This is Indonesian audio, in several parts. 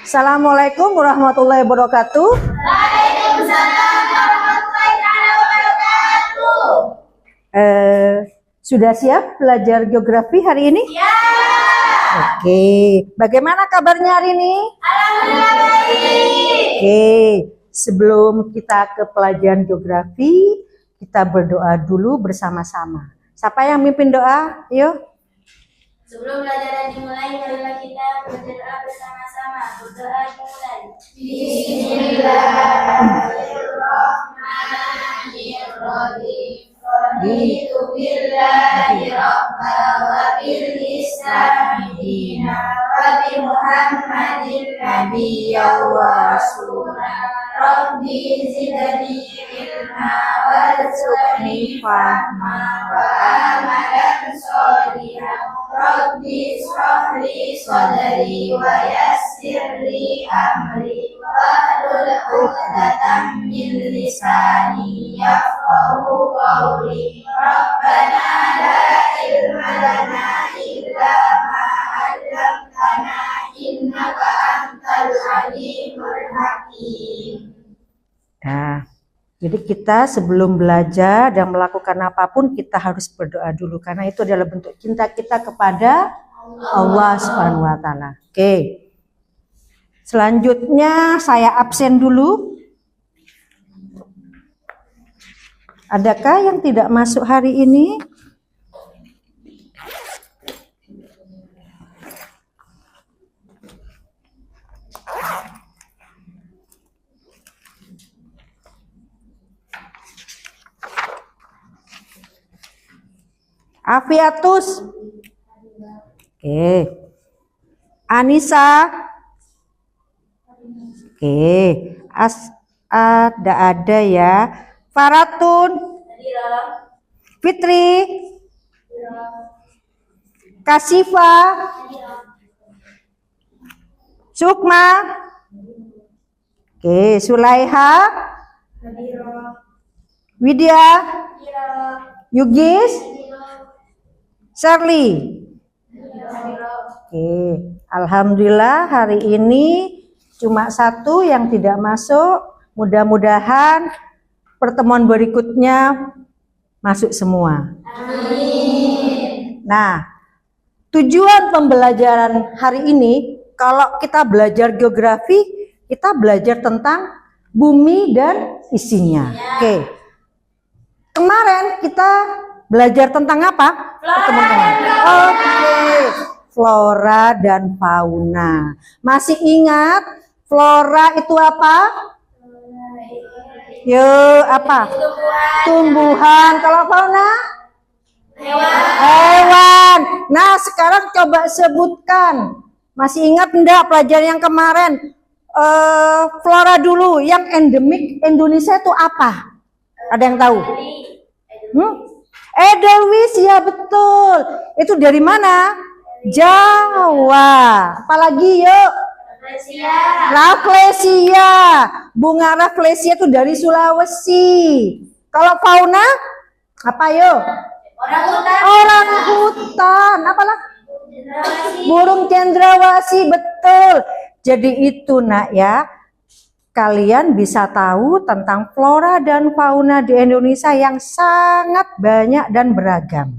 Assalamualaikum warahmatullahi wabarakatuh. Waalaikumsalam warahmatullahi wabarakatuh. Sudah siap belajar geografi hari ini? Ya. Oke, bagaimana kabarnya hari ini? Alhamdulillah baik. Oke, sebelum kita ke pelajaran geografi, kita berdoa dulu bersama-sama. Siapa yang mimpin doa? Yuk. Sebelum pelajaran dimulai, marilah kita berdoa bersama-sama. Berdoa dimulai. Bismillahirrahmanirrahim. Raditu billahi rabba wa bil islami dina wa bi Muhammadin nabiyya wa rasula. Rabbi zidni ilma warzuqni fahma wa amalan sholihan. Rabbi shrah li sadri wa yassir li amri wahlul 'uqdatam min lisani yafqahu qawli. Rabbana la ilma lana illa ma 'allamtana innaka antal alimul hakim. Nah, jadi kita sebelum belajar dan melakukan apapun kita harus berdoa dulu karena itu adalah bentuk cinta kita kepada Allah Subhanahu wa taala. Oke. Selanjutnya saya absen dulu. Adakah yang tidak masuk hari ini? Afiatus. Oke. Anissa. Oke. Ada ya. Faratun. Fitri. Kasifa. Sukma. Oke, Sulaiha. Widya. Yugis. Shirley. Oke, alhamdulillah hari ini cuma satu yang tidak masuk. Mudah-mudahan pertemuan berikutnya masuk semua. Amin. Nah, tujuan pembelajaran hari ini, kalau kita belajar geografi, kita belajar tentang bumi dan isinya. Oke. Kemarin kita belajar tentang apa? Oke, flora dan fauna. Masih ingat flora itu apa? Apa? Tumbuhan. Kalau fauna? Hewan. Nah, sekarang coba sebutkan. Masih ingat enggak pelajaran yang kemarin? Flora dulu. Yang endemik Indonesia itu apa? Ada yang tahu? Edelweiss, ya betul. Itu dari mana? Jawa. Apalagi yuk? Rafflesia. Bunga Rafflesia itu dari Sulawesi. Kalau fauna? Apa yuk? Orang hutan. Apalah? Burung cendrawasih, betul. Jadi itu nak ya. Kalian bisa tahu tentang flora dan fauna di Indonesia yang sangat banyak dan beragam.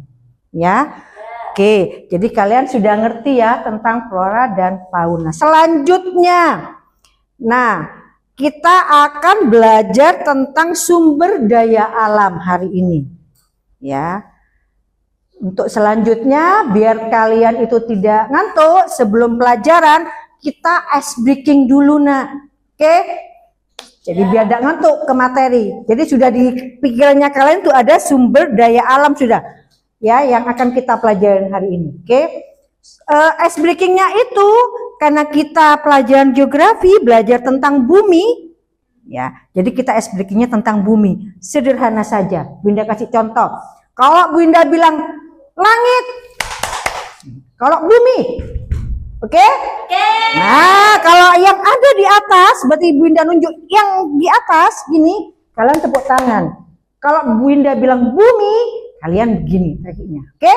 Ya. Oke, jadi kalian sudah ngerti ya tentang flora dan fauna. Selanjutnya, nah, kita akan belajar tentang sumber daya alam hari ini. Ya. Untuk selanjutnya, biar kalian itu tidak ngantuk sebelum pelajaran, kita ice breaking dulu nak. Oke, jadi biar tidak ngantuk ke materi. Jadi sudah di pikirannya kalian tuh ada sumber daya alam sudah, ya, yang akan kita pelajari hari ini. Oke, ice breakingnya itu karena kita pelajaran geografi belajar tentang bumi, ya. Jadi kita ice breakingnya tentang bumi. Sederhana saja. Bunda kasih contoh. Kalau Bunda bilang langit, kalau bumi. Oke? Nah, kalau yang ada di atas, berarti Bunda nunjuk yang di atas gini, kalian tepuk tangan. Kalau Bunda bilang bumi, kalian begini kakinya. Oke?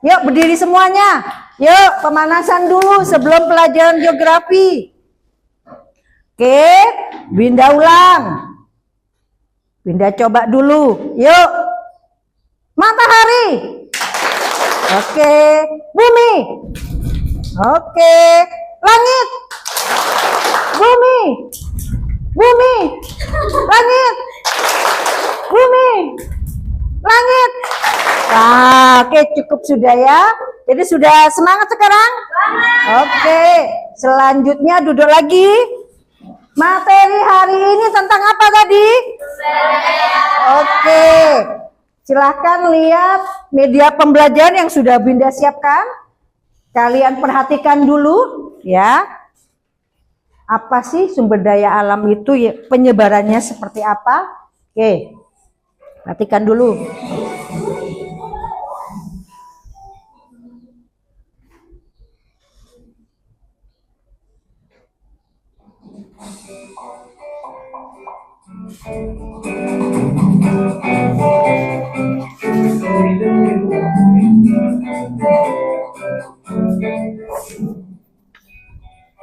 Yuk berdiri semuanya. Yuk pemanasan dulu sebelum pelajaran geografi. Oke, Winda ulang. Winda coba dulu. Yuk. Matahari. Oke, bumi. Oke, langit. Bumi. Bumi. Langit. Bumi. Langit. Nah, oke, cukup sudah ya. Jadi sudah semangat sekarang? Oke, selanjutnya duduk lagi. Materi hari ini tentang apa tadi? Oke, silahkan lihat media pembelajaran yang sudah Winda siapkan. Kalian perhatikan dulu ya. Apa sih sumber daya alam itu, penyebarannya seperti apa? Oke, perhatikan dulu.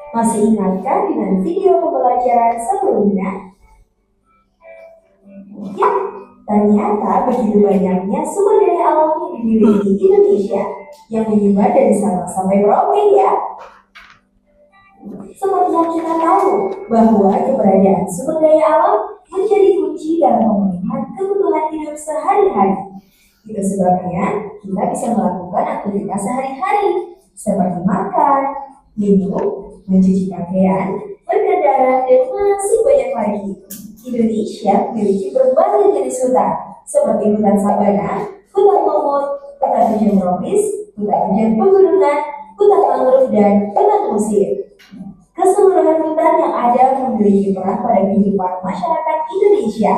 Masih ingatkah dengan video pembelajaran sebelumnya? Ya, ternyata begitu banyaknya sumber daya alam yang dimiliki Indonesia yang menyebar dari Sabang sampai Merauke ya. Seperti yang kita tahu bahwa keberadaan sumber daya alam menjadi kunci dalam memenuhi kebutuhan hidup sehari-hari. Itu sebabnya kita bisa melakukan aktivitas sehari-hari seperti makan, minum, mencuci pakaian, berkendara, dan masih banyak lagi. Indonesia memiliki berbagai jenis hutan, seperti hutan sabana, hutan lumut, hutan hujan tropis, hutan hujan pegunungan, hutan mangrove, dan hutan musim. Keseluruhan hutan yang ada memiliki peran pada kehidupan masyarakat Indonesia,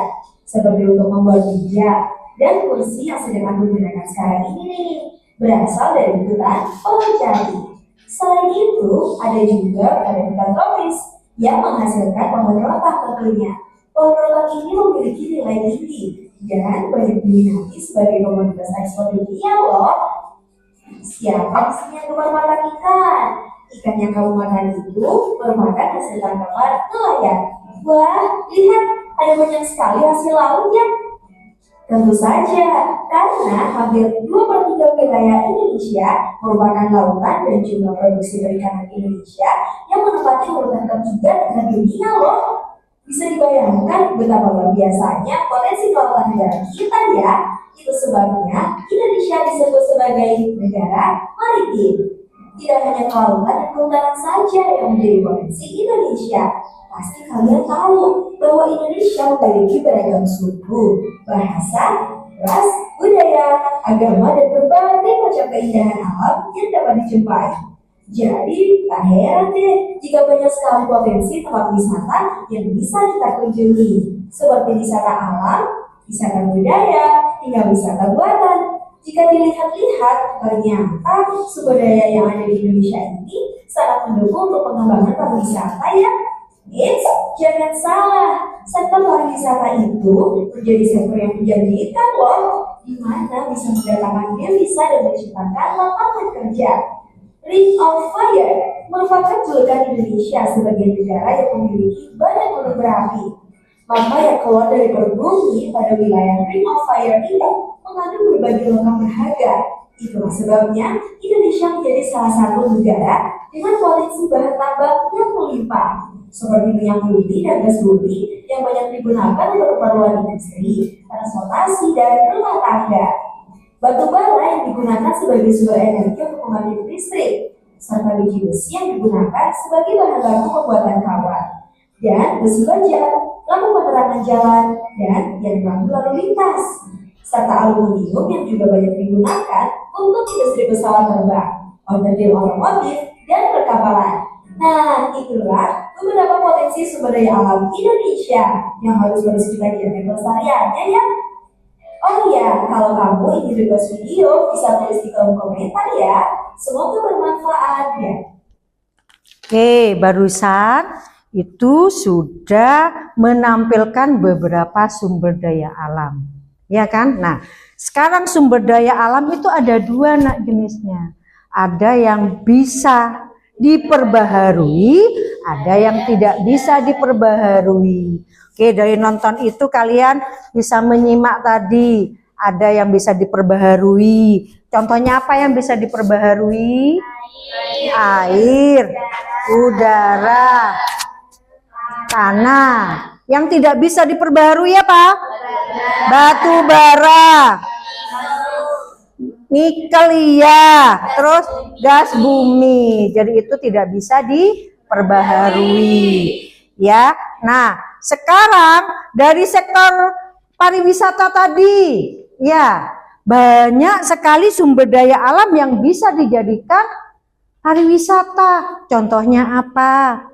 seperti untuk membuat meja dan kursi yang sedang aku gunakan sekarang ini nih, berasal dari hutan pohon jati. Selain itu, ada juga pada hutan tropis yang menghasilkan pohon rotan tentunya. Pohon rotan ini memiliki nilai tinggi dan banyak diminati sebagai komoditas ekspor dunia loh. Siapa di sini yang gemar makan ikan? Ikan yang kamu makan itu merupakan hasil tangkapan nelayan. Wah, lihat, ada banyak sekali hasil lautnya. Tentu saja, karena hampir 2/3 wilayah Indonesia merupakan lautan dan jumlah produksi perikanan Indonesia yang menempati urutan ketiga dengan dunia loh. Bisa dibayangkan betapa luar biasanya potensi kelautan negara kita ya. Itu sebabnya Indonesia disebut sebagai negara maritim. Tidak hanya kelautan dan kehutanan saja yang menjadi potensi Indonesia. Pasti kalian tahu bahwa Indonesia memiliki beragam suku, bahasa, ras, budaya, agama, dan berbagai macam keindahan alam yang dapat dijumpai. Jadi, tak heran deh jika banyak sekali potensi tempat wisata yang bisa kita kunjungi, seperti wisata alam, wisata budaya, hingga wisata buatan. Jika dilihat-lihat, ternyata sumber daya yang ada di Indonesia ini sangat mendukung untuk pengembangan pariwisata ya. Jangan salah, sektor pariwisata itu menjadi sektor yang menjanjikan loh, di mana bisa mendatangkan devisa dan menciptakan lapangan kerja. Ring of Fire merupakan julukan Indonesia sebagai negara yang memiliki banyak gunung berapi. Lava yang keluar dari perut bumi pada wilayah Ring of Fire ini mengandung berbagai logam berharga. Itulah sebabnya Indonesia menjadi salah satu negara dengan potensi bahan tambang yang melimpah, seperti minyak bumi dan gas bumi yang banyak digunakan untuk keperluan industri, transportasi, dan rumah tangga. Batu bara yang digunakan sebagai sumber energi untuk membangkit listrik, serta biji besi yang digunakan sebagai bahan baku pembuatan kawat, dan besi baja, lampu penerangan jalan, dan yang lampu lalu lintas, serta aluminium yang juga banyak digunakan untuk industri pesawat terbang, onderdil otomotif, dan perkapalan. Nah, itulah beberapa potensi sumber daya alam Indonesia yang harus terus kita jaga kelestariannya ya. Oh iya, kalau kamu ingin request video, bisa tulis di kolom komentar ya. Semoga bermanfaat ya. Oke, barusan itu sudah menampilkan beberapa sumber daya alam. Ya kan? Nah, sekarang sumber daya alam itu ada dua jenisnya. Ada yang bisa diperbaharui, ada yang tidak bisa diperbaharui. Oke, dari nonton itu kalian bisa menyimak tadi, ada yang bisa diperbaharui. Contohnya apa yang bisa diperbaharui? Air, udara, tanah. Yang tidak bisa diperbaharui apa? Batu bara, nikel iya, terus gas bumi. Jadi itu tidak bisa diperbaharui. Ya. Nah, sekarang dari sektor pariwisata tadi, ya, banyak sekali sumber daya alam yang bisa dijadikan pariwisata. Contohnya apa?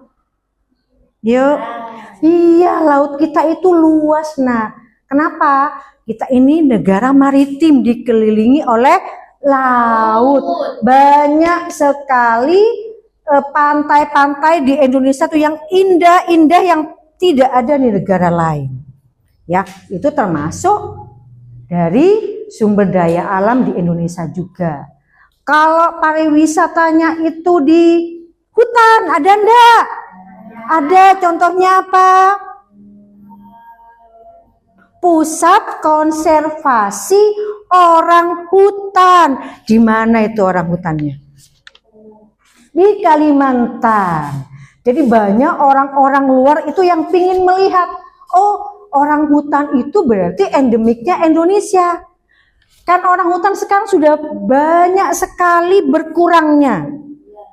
Yuk. Iya, laut kita itu luas. Nah, kenapa? Kita ini negara maritim dikelilingi oleh laut. Banyak sekali pantai-pantai di Indonesia tuh yang indah-indah yang tidak ada di negara lain. Ya, itu termasuk dari sumber daya alam di Indonesia juga. Kalau pariwisatanya itu di hutan, ada enggak? Ada, contohnya apa? Pusat konservasi orang hutan. Di mana itu orang hutannya? Di Kalimantan. Jadi banyak orang-orang luar itu yang pingin melihat, oh, orang hutan itu berarti endemiknya Indonesia. Kan orang hutan sekarang sudah banyak sekali berkurangnya.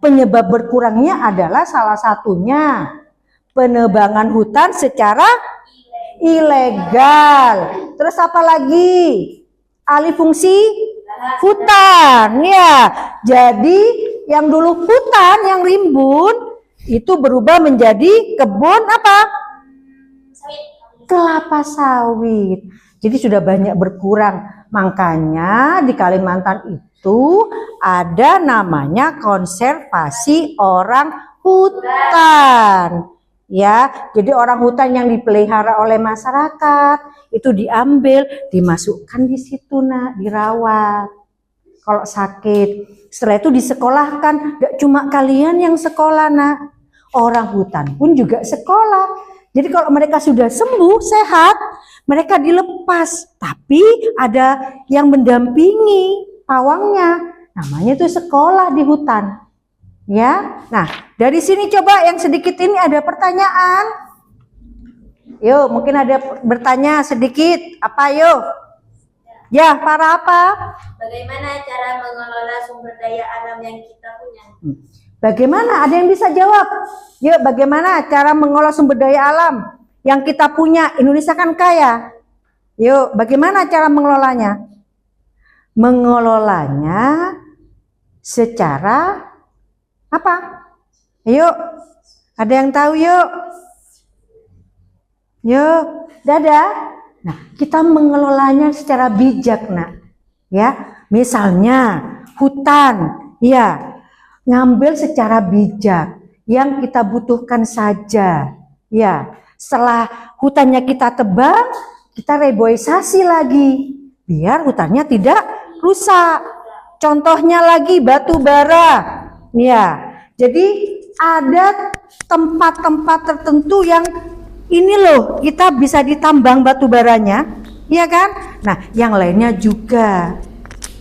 Penyebab berkurangnya adalah salah satunya penebangan hutan secara ilegal. Terus apa lagi? Alih fungsi hutan, ya. Jadi yang dulu hutan yang rimbun itu berubah menjadi kebun apa? Kelapa sawit. Jadi sudah banyak berkurang. Makanya di Kalimantan itu ada namanya konservasi orang hutan. Ya, jadi orang hutan yang dipelihara oleh masyarakat itu diambil, dimasukkan di situ, nak, dirawat. Kalau sakit, setelah itu disekolahkan. Tidak cuma kalian yang sekolah, nak, orang hutan pun juga sekolah. Jadi kalau mereka sudah sembuh, sehat, mereka dilepas. Tapi ada yang mendampingi pawangnya, namanya itu sekolah di hutan. Ya, nah dari sini coba yang sedikit ini ada pertanyaan. Yuk, mungkin ada bertanya sedikit. Apa yuk? Ya, para apa? Bagaimana cara mengelola sumber daya alam yang kita punya? Bagaimana? Ada yang bisa jawab? Yuk, bagaimana cara mengelola sumber daya alam yang kita punya? Indonesia kan kaya. Yuk, bagaimana cara mengelolanya? Mengelolanya secara apa? Yuk, ada yang tahu yuk? Yuk, dadah. Nah, kita mengelolanya secara bijak, nak. Ya, misalnya hutan, ya, ngambil secara bijak yang kita butuhkan saja. Ya, setelah hutannya kita tebang, kita reboisasi lagi, biar hutannya tidak rusak. Contohnya lagi batu bara. Ya, jadi ada tempat-tempat tertentu yang ini loh kita bisa ditambang batu baranya, ya kan? Nah, yang lainnya juga.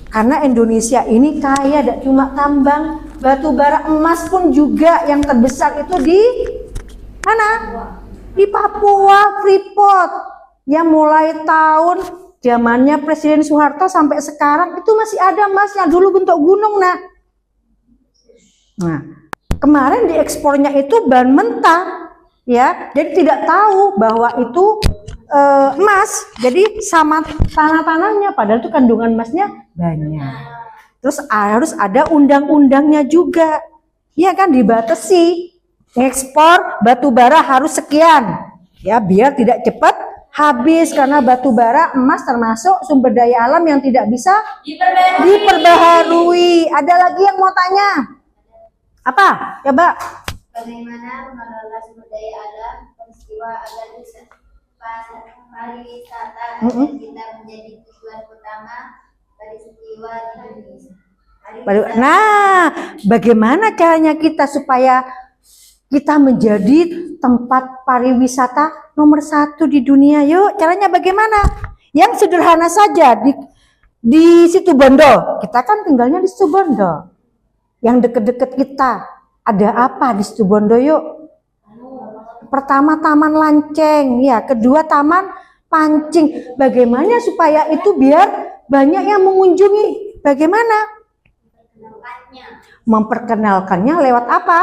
Karena Indonesia ini kaya, tidak cuma tambang batu bara, emas pun juga yang terbesar itu di mana? Di Papua, Freeport. Yang mulai tahun zamannya Presiden Soeharto sampai sekarang itu masih ada emasnya, dulu bentuk gunung, nak. Nah, kemarin diekspornya itu bahan mentah, ya, jadi tidak tahu bahwa itu emas, jadi sama tanah-tanahnya, padahal itu kandungan emasnya banyak. Terus harus ada undang-undangnya juga, ya kan, dibatasi ekspor batu bara harus sekian, ya, biar tidak cepat habis, karena batu bara, emas termasuk sumber daya alam yang tidak bisa diperbaharui. Ada lagi yang mau tanya? Apa? Coba. Bagaimana mengelola sumber daya alam peristiwa agar bisa pariwisata agar kita menjadi tujuan utama peristiwa di Indonesia? Nah, bagaimana caranya kita supaya kita menjadi tempat pariwisata nomor 1 di dunia? Yuk, caranya bagaimana? Yang sederhana saja di Situbondo. Kita kan tinggalnya di Situbondo. Yang deket-deket kita. Ada apa di Situbondo? Yuk. Pertama Taman Lanceng, ya. Kedua Taman Pancing. Bagaimana supaya itu biar banyak yang mengunjungi? Bagaimana? Memperkenalkannya lewat apa?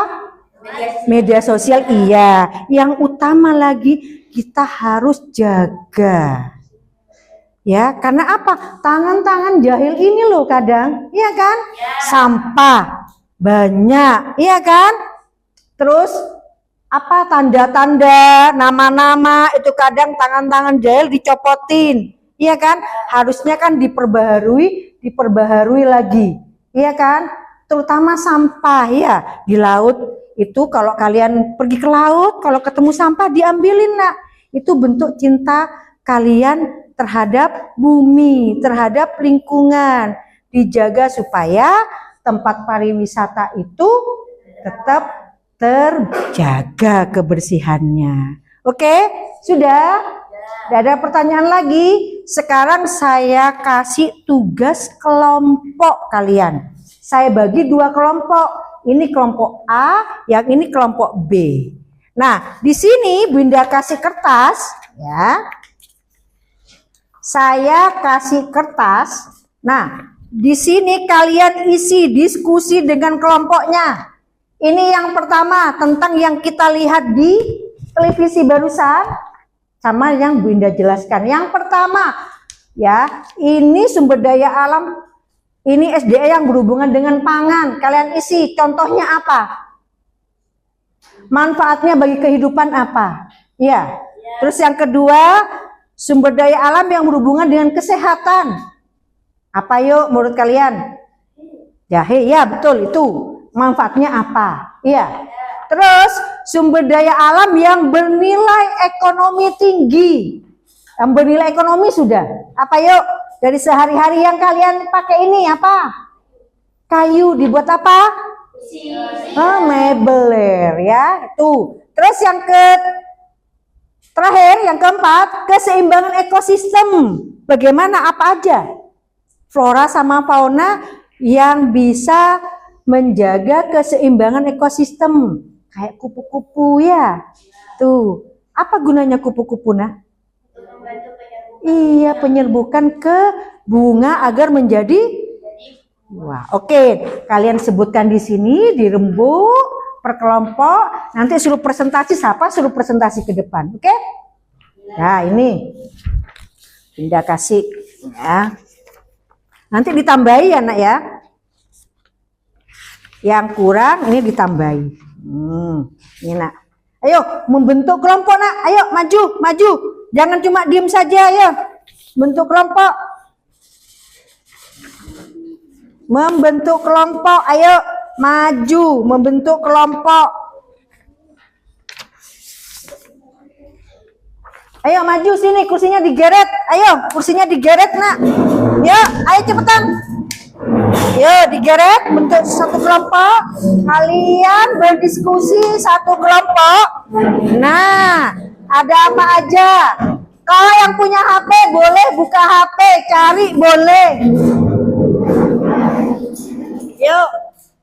Media sosial. Iya. Yang utama lagi kita harus jaga. Ya, karena apa? Tangan-tangan jahil ini loh kadang, iya kan? Sampah banyak, iya kan? Terus apa tanda-tanda, nama-nama itu kadang tangan-tangan jahil dicopotin, iya kan? Harusnya kan diperbaharui lagi, iya kan? Terutama sampah ya di laut itu kalau kalian pergi ke laut, kalau ketemu sampah diambilin nak. Itu bentuk cinta kalian terhadap bumi, terhadap lingkungan, dijaga supaya tempat pariwisata itu tetap terjaga kebersihannya. Oke, sudah? Tidak ada pertanyaan lagi. Sekarang saya kasih tugas kelompok kalian. Saya bagi 2 kelompok. Ini kelompok A, yang ini kelompok B. Nah, di sini Bunda kasih kertas, ya. Saya kasih kertas. Nah, di sini kalian isi diskusi dengan kelompoknya. Ini yang pertama tentang yang kita lihat di televisi barusan sama yang Bunda jelaskan. Yang pertama, ya, ini sumber daya alam. Ini SDA yang berhubungan dengan pangan. Kalian isi contohnya apa? Manfaatnya bagi kehidupan apa? Ya. Terus yang kedua, sumber daya alam yang berhubungan dengan kesehatan. Apa yuk menurut kalian? Jahe, ya betul itu. Manfaatnya apa? Iya. Terus sumber daya alam yang bernilai ekonomi tinggi. Yang bernilai ekonomi sudah. Apa yuk? Dari sehari-hari yang kalian pakai ini apa? Kayu dibuat apa? Mebeler ya. Itu. Terus yang terakhir, yang keempat, keseimbangan ekosistem. Bagaimana apa aja? Flora sama fauna yang bisa menjaga keseimbangan ekosistem. Kayak kupu-kupu ya. Tuh, apa gunanya kupu-kupu nah? Iya, penyerbukan ke bunga agar menjadi wah, oke. Kalian sebutkan di sini di rembuk per kelompok. Nanti suruh presentasi siapa? Suruh presentasi ke depan. Oke? Nah, ini Bunda kasih ya. Nanti ditambahi ya, Nak ya. Yang kurang ini ditambahi. Ini Nak. Ayo, membentuk kelompok Nak. Ayo, maju. Jangan cuma diem saja ya. Bentuk kelompok. Membentuk kelompok. Ayo, maju. Membentuk kelompok. Ayo, maju sini. Kursinya digeret. Ayo, kursinya digeret Nak. Yuk, ayo cepetan. Yuk, digeret. Bentuk satu kelompok. Kalian berdiskusi satu kelompok. Nah, ada apa aja? Kalau yang punya HP boleh buka HP, cari boleh. Yuk,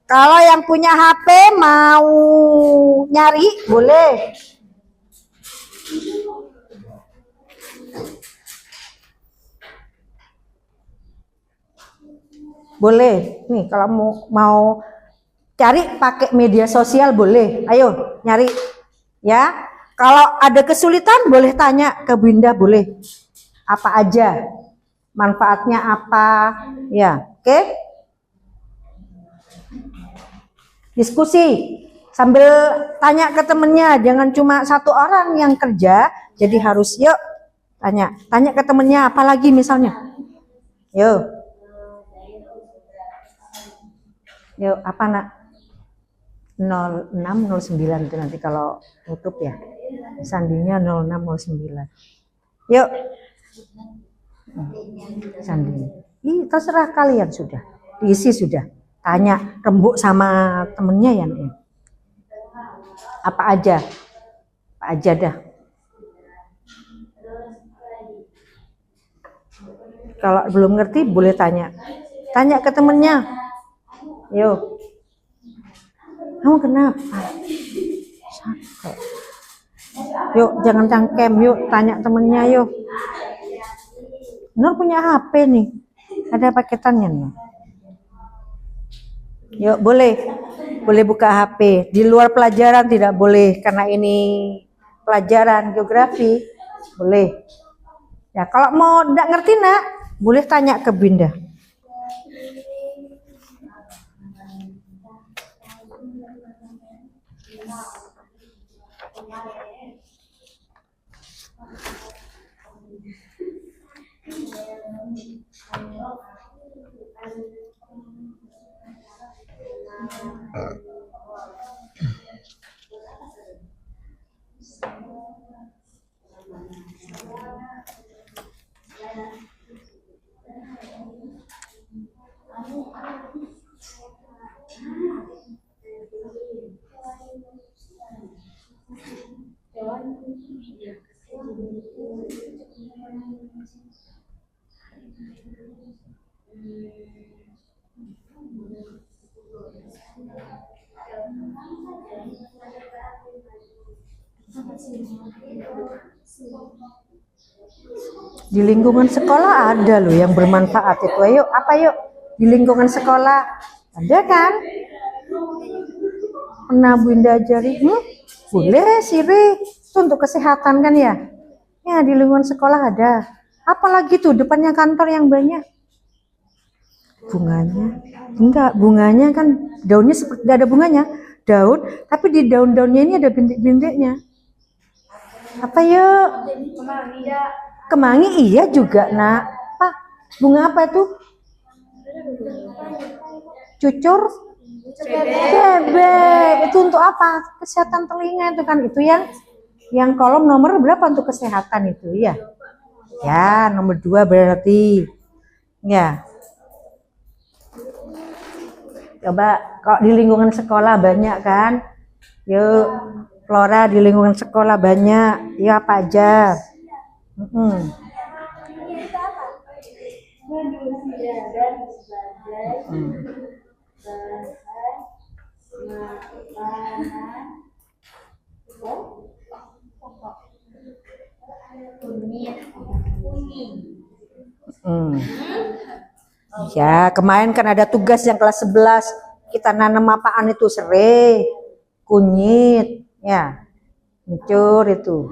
kalau yang punya HP mau nyari boleh. Boleh. Nih, kalau mau cari pakai media sosial boleh. Ayo, nyari. Ya. Kalau ada kesulitan boleh tanya ke Bunda boleh. Apa aja? Manfaatnya apa? Ya, oke? Diskusi sambil tanya ke temennya, jangan cuma satu orang yang kerja, jadi harus yuk tanya ke temennya, apalagi misalnya. Yuk, apa Nak? 0609 itu nanti kalau tutup ya. Sandinya 0609. Yuk. Sandi. Terserah kalian sudah. Diisi sudah. Tanya rembuk sama temennya ya. Nek? Apa aja? Apa aja dah. Kalau belum ngerti boleh tanya. Tanya ke temennya. Yuk. Kamu kenapa? Capek. Yuk, jangan cangkem. Yuk, tanya temennya yuk. Nur punya HP nih. Ada paketannya nih. Yuk, boleh. Boleh buka HP. Di luar pelajaran tidak boleh karena ini pelajaran geografi. Boleh. Ya, kalau mau tidak ngerti nak, boleh tanya ke Binda. Di lingkungan sekolah ada loh yang bermanfaat itu. Ayo, apa yuk? Di lingkungan sekolah ada kan? Pernah Bunda ajari? Boleh Siri. Itu untuk kesehatan kan ya? Ya di lingkungan sekolah ada. Apalagi tuh depannya kantor yang banyak. Bunganya? Enggak, bunganya kan daunnya seperti tidak ada bunganya. Daun, tapi di daun-daunnya ini ada bintik-bintiknya. Apa yuk? Kemangi iya juga nak. Apa? Bunga apa itu? Cucur? Bebek. Itu untuk apa? Kesehatan telinga itu kan. Itu yang kolom nomor berapa untuk kesehatan itu ya? Ya nomor 2 berarti. Ya. Coba kalau di lingkungan sekolah banyak kan? Yuk. Flora di lingkungan sekolah banyak. Ya apa aja? Ya, kemarin kan ada tugas yang kelas 11. Kita nanam apaan itu? Serai, kunyit, ya. Hancur itu.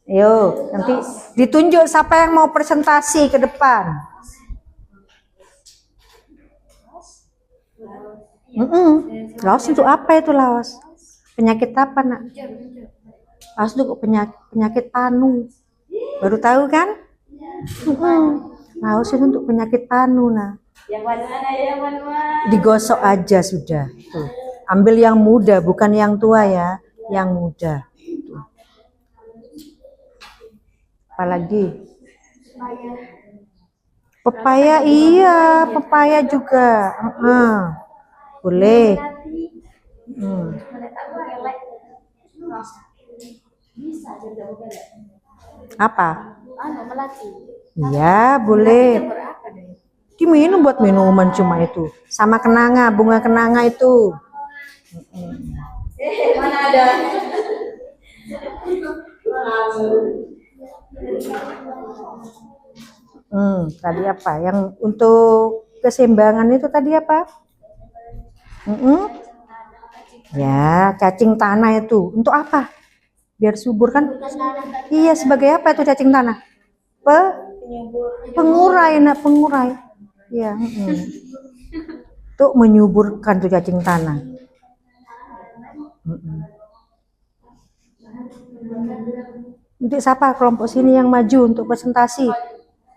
Ayo, nanti ditunjuk siapa yang mau presentasi ke depan. Laos untuk apa itu Laos? Penyakit apa nak? Laos untuk penyakit panu. Baru tahu kan? Laos itu untuk penyakit panu nah. Yang mana ya, mana? Digosok aja sudah. Tuh. Ambil yang muda, bukan yang tua ya, yang muda. Tuh. Apalagi? Pepaya iya, pepaya juga. Boleh. Apa? Iya, boleh. Diminum buat minuman cuma itu. Sama kenanga, bunga kenanga itu. Mana ada? Tadi apa? Yang untuk keseimbangan itu tadi apa? Ya, cacing tanah itu. Untuk apa? Biar subur kan? Iya, sebagai apa itu cacing tanah? Pengurai, nak pengurai. Iya. Untuk menyuburkan tuh cacing tanah. Untuk siapa kelompok sini yang maju untuk presentasi?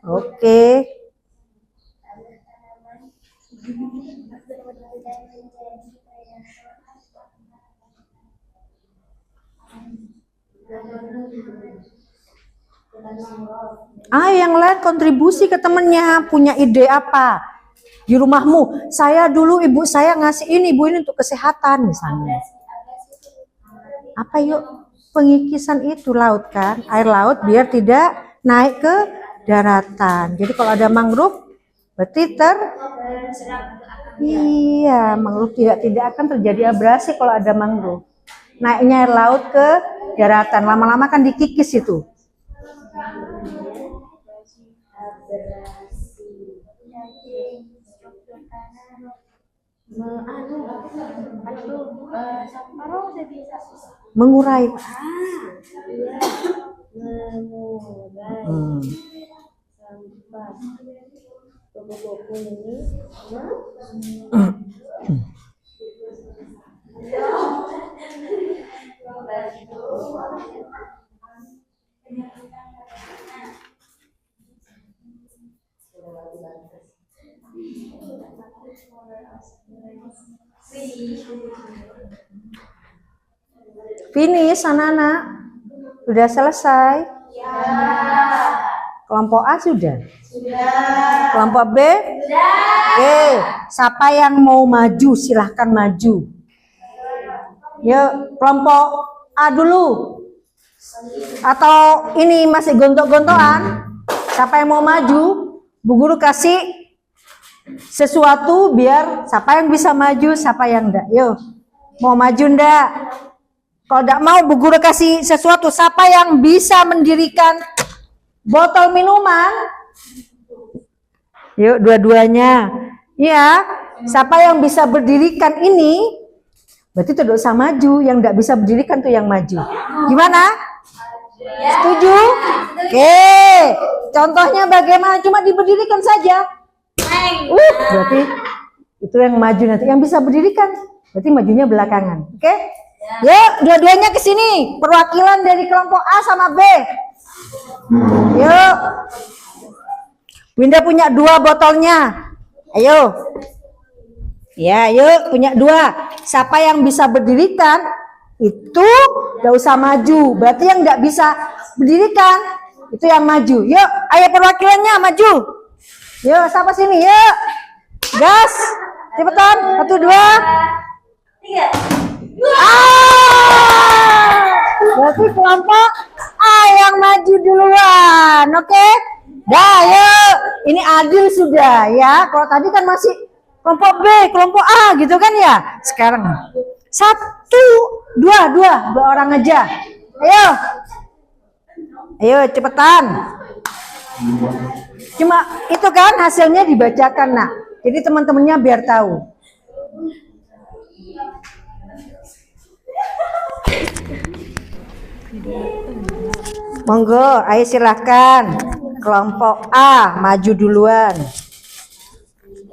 Oke. Yang lain kontribusi ke temennya, punya ide apa di rumahmu. Saya dulu ibu saya ngasih ini, ibu ini untuk kesehatan misalnya. Apa yuk? Pengikisan itu laut kan, air laut biar tidak naik ke daratan. Jadi kalau ada mangrove, berarti iya, mangrove tidak akan terjadi abrasi kalau ada mangrove. Naiknya air laut ke daratan, lama-lama kan dikikis itu. Mengurai. Sampah toko-toko ini Finish anak-anak. Sudah selesai? Kelompok A sudah? Kelompok B? Oke, siapa yang mau maju silahkan maju. Yuk, kelompok A dulu. Atau ini masih gontok-gontokan? Siapa yang mau maju? Bu Guru kasih sesuatu biar siapa yang bisa maju, siapa yang enggak. Yuk, mau maju enggak? Kalau enggak mau, Bu Guru kasih sesuatu. Siapa yang bisa mendirikan botol minuman? Yuk, dua-duanya. Ya, siapa yang bisa berdirikan ini? Berarti tidak usah maju. Yang enggak bisa berdirikan tuh yang maju. Gimana? Setuju? Oke. Contohnya bagaimana? Cuma diberdirikan saja. Berarti itu yang maju nanti. Yang bisa berdirikan, berarti majunya belakangan. Oke? Yuk, dua-duanya ke sini. Perwakilan dari kelompok A sama B. Yuk. Winda punya 2 botolnya. Ayo. Ya, yuk punya 2. Siapa yang bisa berdirikan itu enggak usah maju. Berarti yang enggak bisa berdirikan itu yang maju. Yuk, ayo perwakilannya maju. Yuk, siapa sini? Yuk. Gas. Cepetan. 1 2 3. Berarti kelompok A yang maju duluan, oke? Dah, yuk. Ini adil sudah ya. Kalau tadi kan masih kelompok B, kelompok A gitu kan ya. Sekarang 1 2 orang aja. Ayo cepetan. Cuma itu kan hasilnya dibacakan nak. Jadi teman-temannya biar tahu. Monggo, ayo silahkan. Kelompok A maju duluan.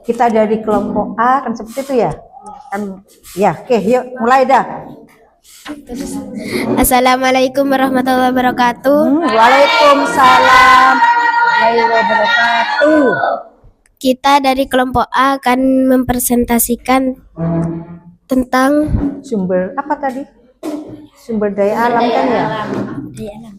Kita dari kelompok A kan seperti itu ya? Kan ya, oke, yuk mulai dah. Assalamualaikum warahmatullahi wabarakatuh. Waalaikumsalam warahmatullahi wabarakatuh. Kita dari kelompok A akan mempresentasikan tentang Sumber apa tadi? Sumber daya alam kan ya? daya alam.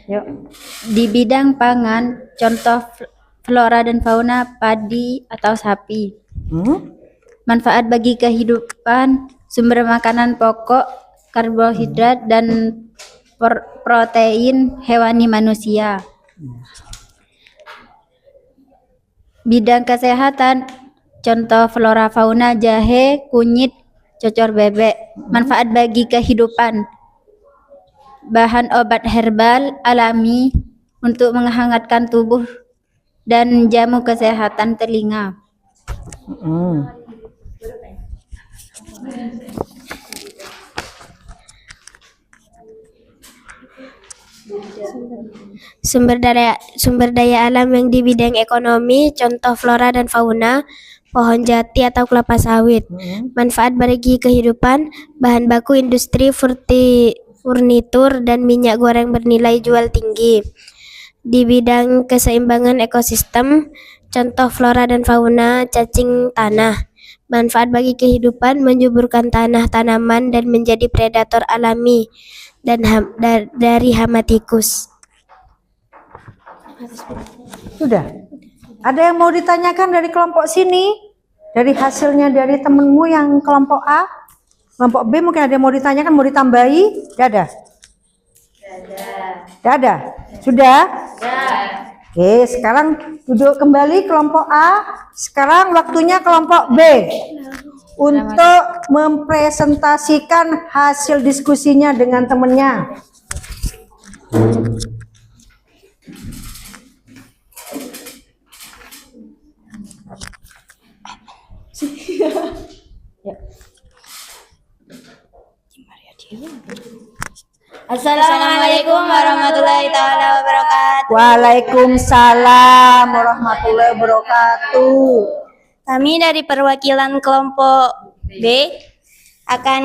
Yuk. Di bidang pangan, contoh flora dan fauna padi atau sapi. Manfaat bagi kehidupan, sumber makanan pokok, karbohidrat, dan protein hewani manusia. Bidang kesehatan, contoh flora fauna jahe, kunyit, cocor bebek. Manfaat bagi kehidupan, bahan obat herbal alami untuk menghangatkan tubuh dan jamu kesehatan telinga. Sumber daya alam yang di bidang ekonomi, contoh flora dan fauna, pohon jati atau kelapa sawit. Manfaat bagi kehidupan, bahan baku industri furnitur dan minyak goreng bernilai jual tinggi. Di bidang keseimbangan ekosistem, contoh flora dan fauna, cacing tanah, manfaat bagi kehidupan, menyuburkan tanah tanaman, dan menjadi predator alami dan dari hama tikus. Sudah. Ada yang mau ditanyakan dari kelompok sini? Dari hasilnya dari temenmu yang kelompok A? Kelompok B mungkin ada yang mau ditanyakan, mau ditambahi? Tidak ada? Tidak ada? Sudah? Oke, sekarang duduk kembali kelompok A. Sekarang waktunya kelompok B untuk mempresentasikan hasil diskusinya dengan temennya. Assalamualaikum warahmatullahi taala wabarakatuh. Waalaikumsalam warahmatullahi wabarakatuh. Kami dari perwakilan kelompok B akan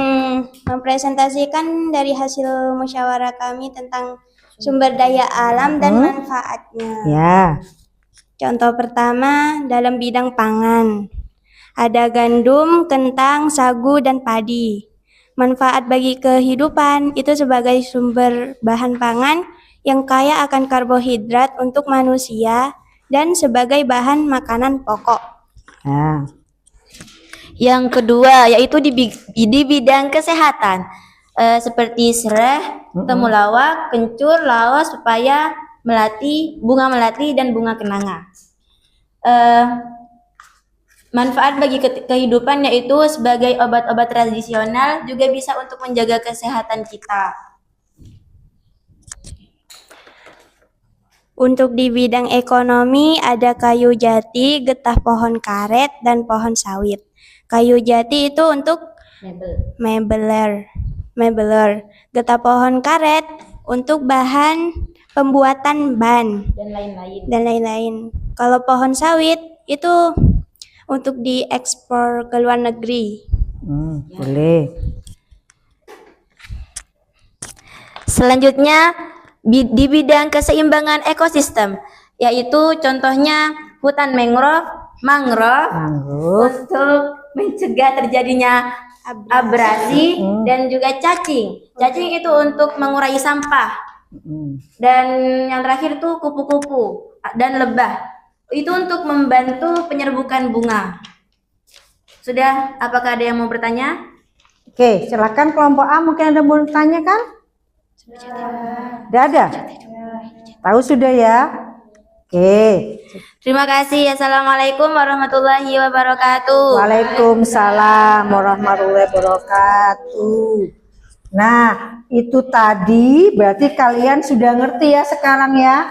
mempresentasikan dari hasil musyawarah kami tentang sumber daya alam dan manfaatnya. Ya. Contoh pertama dalam bidang pangan. Ada gandum, kentang, sagu, dan padi. Manfaat bagi kehidupan itu sebagai sumber bahan pangan yang kaya akan karbohidrat untuk manusia dan sebagai bahan makanan pokok. Nah. Yang kedua yaitu di bidang kesehatan, seperti serai, temulawak, kencur, laos, pepaya, melati, bunga melati, dan bunga kenanga. Manfaat bagi kehidupan yaitu sebagai obat-obat tradisional, juga bisa untuk menjaga kesehatan kita. Untuk di bidang ekonomi ada kayu jati, getah pohon karet, dan pohon sawit. Kayu jati itu untuk mebeler. Getah pohon karet untuk bahan pembuatan ban dan lain-lain. Kalau pohon sawit itu untuk diekspor ke luar negeri. Boleh. Selanjutnya di bidang keseimbangan ekosistem, yaitu contohnya hutan mangrove untuk mencegah terjadinya abrasi dan juga cacing. Cacing itu untuk mengurai sampah. Dan yang terakhir itu kupu-kupu dan lebah. Itu untuk membantu penyerbukan bunga. Sudah, apakah ada yang mau bertanya? Oke, silakan kelompok A, mungkin ada yang mau bertanya kan? Tidak ada? Tahu sudah ya? Oke. Terima kasih. Assalamualaikum warahmatullahi wabarakatuh. Waalaikumsalam warahmatullahi wabarakatuh. Nah, itu tadi berarti kalian sudah ngerti ya sekarang ya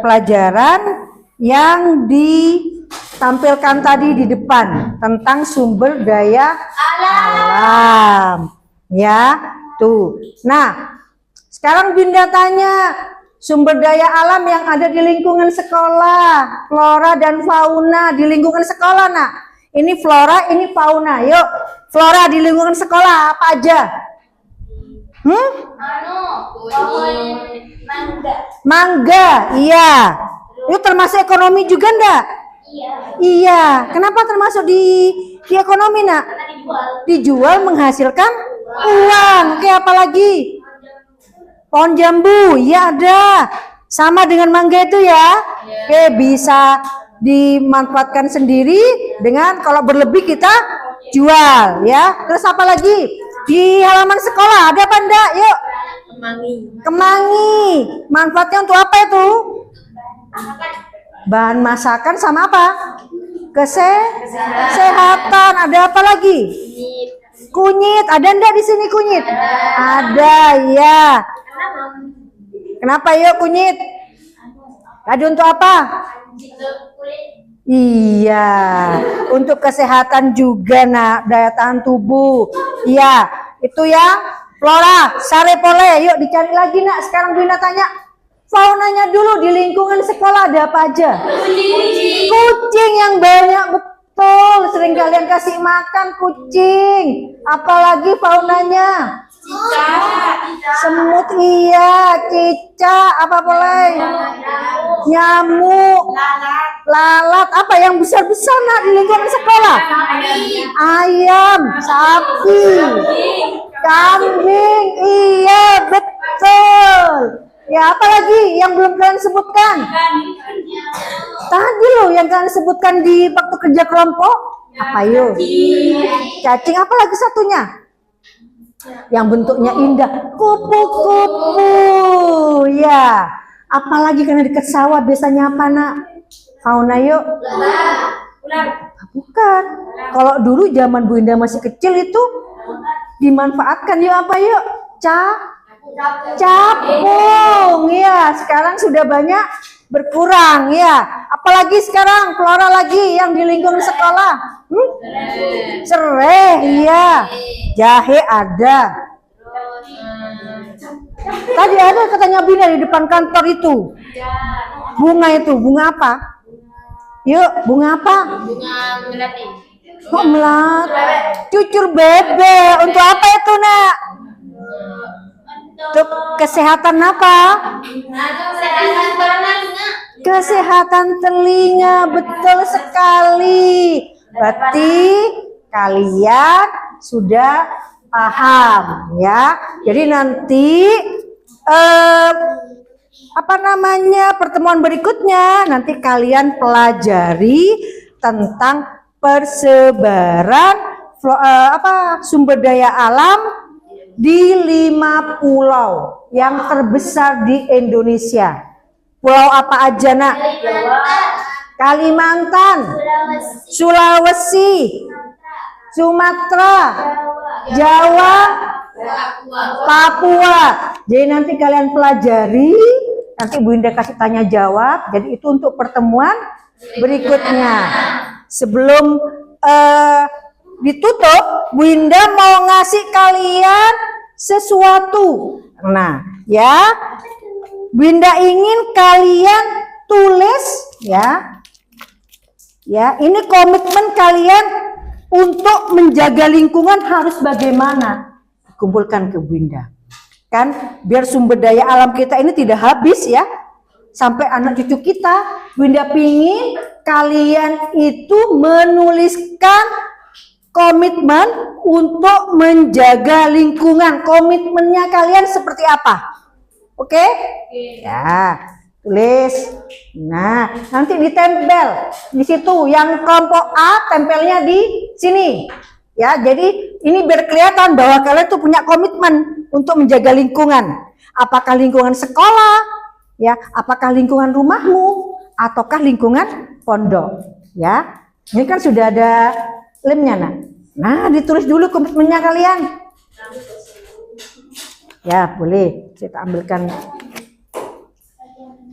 pelajaran yang ditampilkan tadi di depan tentang sumber daya alam. Ya, tuh. Nah, sekarang Binda tanya, sumber daya alam yang ada di lingkungan sekolah, flora dan fauna di lingkungan sekolah. Nah, ini flora, ini fauna. Yuk, flora di lingkungan sekolah apa aja? Mangga, iya. Itu termasuk ekonomi juga enggak? Iya. Kenapa termasuk di ekonomi, Nak? Dijual menghasilkan uang. Oke, apa lagi? Pohon jambu, iya ada. Sama dengan mangga itu ya. Oke, bisa dimanfaatkan sendiri dengan kalau berlebih kita jual ya. Terus apa lagi? Di halaman sekolah ada apa enggak? Yuk. Kemangi. Manfaatnya untuk apa itu? Bahan masakan sama apa? Kesehatan. Ada apa lagi? Kunyit. Ada enggak di sini kunyit? Ada, ya. Kenapa yuk kunyit? Tadi untuk apa? Iya, untuk kesehatan juga, Nak, daya tahan tubuh. Iya, itu ya. Flora, sarepole, yuk dicari lagi, Nak. Sekarang Bina tanya, faunanya dulu di lingkungan sekolah ada apa aja? Kucing yang banyak betul, sering kalian kasih makan kucing. Apalagi faunanya? Semut, iya, cicak, apa boleh? nyamuk, lalat, apa yang besar-besar nak di lingkungan sekolah? Ayam, sapi, kambing, iya betul. Ya, apa lagi yang belum kalian sebutkan? Tadi loh yang kalian sebutkan di waktu kerja kelompok. Apa yuk? Cacing, apa lagi satunya? Yang bentuknya indah, kupu-kupu. Ya, apalagi karena dekat sawah biasanya apa nak? Fauna yuk? Bukan. Kalau dulu zaman Bu Indah masih kecil itu dimanfaatkan yuk apa yuk? Capung. Ya, sekarang sudah banyak berkurang ya. Apalagi sekarang Flora lagi yang di lingkungan sekolah. Serai, iya. Jahe ada. Tadi ada katanya Bina di depan kantor itu. Bunga itu, bunga apa? Yuk, bunga apa? Bunga melati. Oh, melati. Cucur bebe. Untuk apa itu, nak? Untuk kesehatan apa? Kesehatan telinga, betul sekali. Berarti kalian sudah paham ya. Jadi nanti pertemuan berikutnya nanti kalian pelajari tentang persebaran sumber daya alam di 5 pulau yang terbesar di Indonesia. Pulau apa aja nak? Kalimantan, Sulawesi, Sumatera, Jawa, Papua. Jadi nanti kalian pelajari, nanti Bu Indah kasih tanya jawab. Jadi itu untuk pertemuan berikutnya. Sebelum ditutup, Bu Indah mau ngasih kalian sesuatu. Nah, ya, Bu Indah ingin kalian tulis, ya, ini komitmen kalian untuk menjaga lingkungan harus bagaimana? Kumpulkan ke Bu Indah. Kan biar sumber daya alam kita ini tidak habis ya. Sampai anak cucu kita, Bu Indah pingin kalian itu menuliskan komitmen untuk menjaga lingkungan. Komitmennya kalian seperti apa? Oke? Ya, tulis. Nah, nanti ditempel di situ. Yang kelompok A tempelnya di sini. Ya, jadi ini biar kelihatan bahwa kalian tuh punya komitmen untuk menjaga lingkungan. Apakah lingkungan sekolah, ya, apakah lingkungan rumahmu, ataukah lingkungan pondok, ya. Ini kan sudah ada lemnya, nak. Nah, ditulis dulu komitmennya kalian. Ya, boleh. Kita ambilkan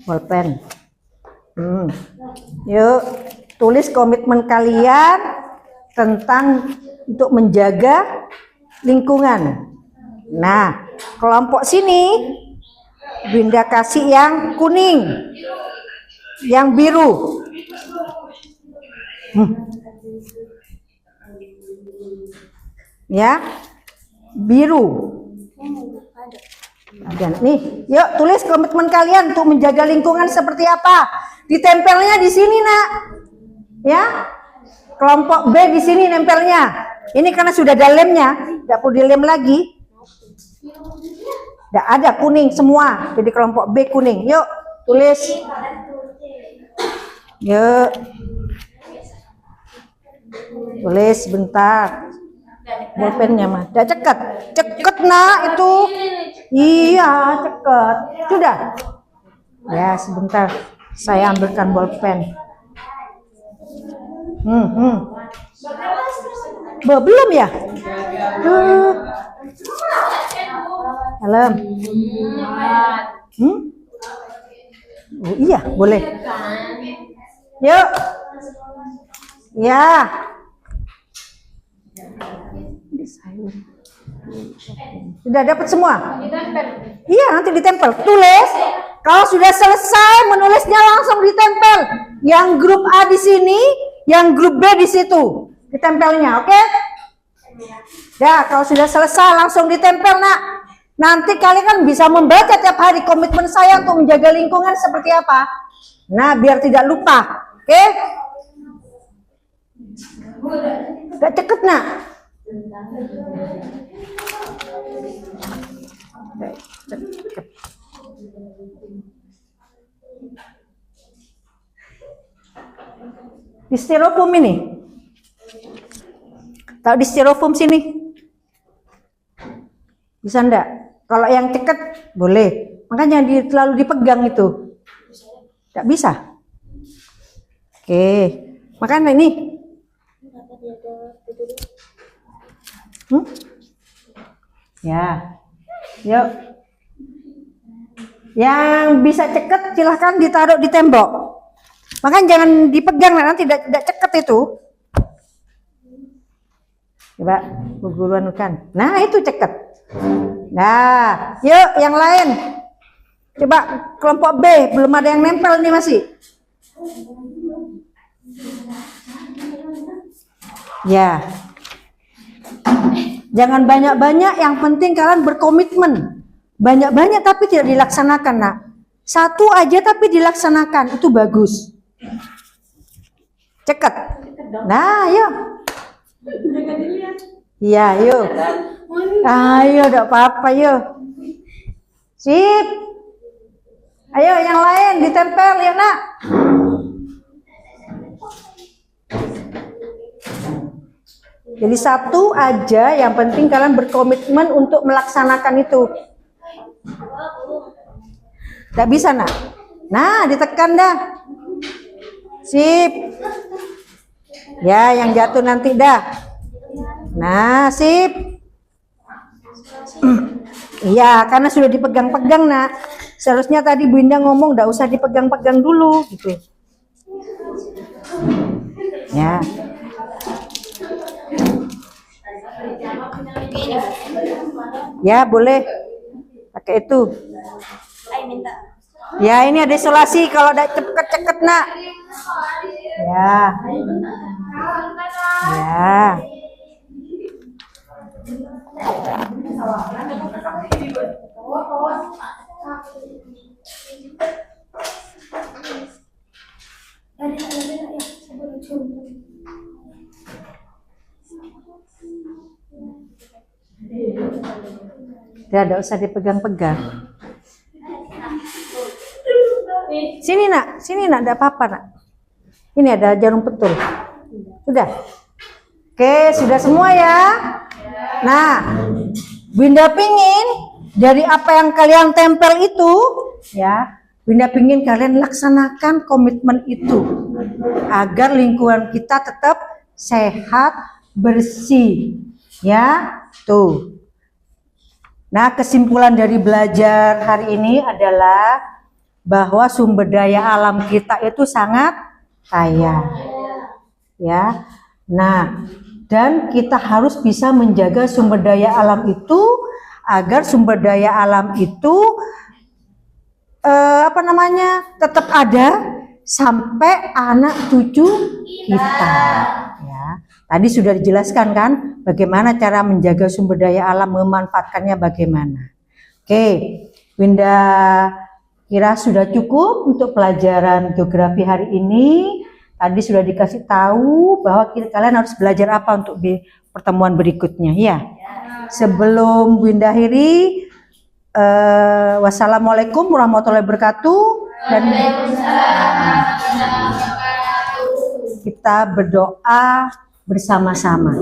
bolpen. Yuk, tulis komitmen kalian tentang untuk menjaga lingkungan. Nah, kelompok sini Bunda kasih yang kuning, yang biru. Ya, biru. Ada nih, yuk tulis komitmen kalian untuk menjaga lingkungan seperti apa. Ditempelnya di sini, nak. Ya, kelompok B di sini nempelnya. Ini karena sudah ada lemnya, tidak perlu dilem lagi. Tidak ada kuning semua, jadi kelompok B kuning. Yuk, tulis. Yuk, tulis bentar. Bolpennya mah, tidak ceket nak itu. Iya, ceket. Sudah. Ya, sebentar. Saya ambilkan bolpen. Belum ya? Alam. Oh iya, boleh. Yuk. Ya. Sudah dapat semua? Iya, nanti ditempel. Tulis. Kalau sudah selesai menulisnya langsung ditempel. Yang grup A di sini, yang grup B di situ. Ditempelnya, oke? Ya, kalau sudah selesai langsung ditempel, nak. Nanti kalian kan bisa membaca tiap hari komitmen saya untuk menjaga lingkungan seperti apa. Nah, biar tidak lupa. Oke? Gak ceket, nak? Ceket. Di styrofoam ini. Tahu di styrofoam sini? Bisa enggak? Kalau yang ceket boleh. Makanya terlalu dipegang itu. Enggak bisa. Oke. Makanya ini. Ya. Yuk. Yang bisa ceket silahkan ditaruh di tembok. Makanya jangan dipegang, nanti tidak ceket itu. Coba guruan kan. Nah, itu ceket. Nah, yuk yang lain. Coba kelompok B, belum ada yang nempel nih masih. Ya. Jangan banyak-banyak, yang penting kalian berkomitmen. Banyak-banyak tapi tidak dilaksanakan, nak. Satu aja tapi dilaksanakan, itu bagus. Ceket. Nah, yuk. Iya, yuk. Ayo, enggak apa-apa, yuk. Sip. Ayo, yang lain ditempel ya, nak. Jadi satu aja, yang penting kalian berkomitmen untuk melaksanakan itu. Enggak bisa, nak. Nah, ditekan dah. Sip. Ya, yang jatuh nanti dah. Nah, sip. Iya, karena sudah dipegang-pegang, nak. Seharusnya tadi Bu Indah ngomong enggak usah dipegang-pegang dulu gitu. Ya. Ya, boleh. Pakai itu. Ya, ini ada isolasi kalau ada ceket-ceket, nak. Ya. Ya. Tidak usah dipegang-pegang. Sini, nak, enggak apa-apa, nak. Ini ada jarum pentul. Sudah. Oke, sudah semua ya. Nah, Binda pingin dari apa yang kalian tempel itu, ya, Binda pingin kalian laksanakan komitmen itu agar lingkungan kita tetap sehat, bersih. Ya, tuh. Nah, kesimpulan dari belajar hari ini adalah bahwa sumber daya alam kita itu sangat kaya. Ya. Nah, dan kita harus bisa menjaga sumber daya alam itu agar sumber daya alam itu tetap ada sampai anak cucu kita. Ya. Tadi sudah dijelaskan kan bagaimana cara menjaga sumber daya alam, memanfaatkannya bagaimana. Oke, Winda kira sudah cukup untuk pelajaran geografi hari ini. Tadi sudah dikasih tahu bahwa kalian harus belajar apa untuk di pertemuan berikutnya, ya. Sebelum Winda akhiri, wassalamualaikum warahmatullahi wabarakatuh. Dan kita berdoa bersama-sama.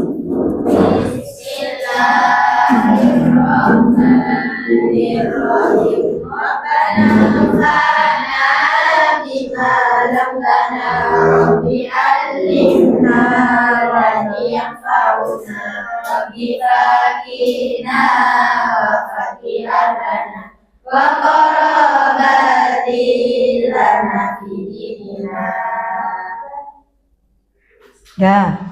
Ya,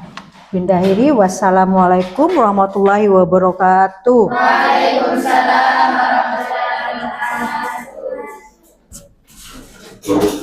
Binda akhiri, wassalamualaikum warahmatullahi wabarakatuh. Waalaikumsalam warahmatullahi wabarakatuh.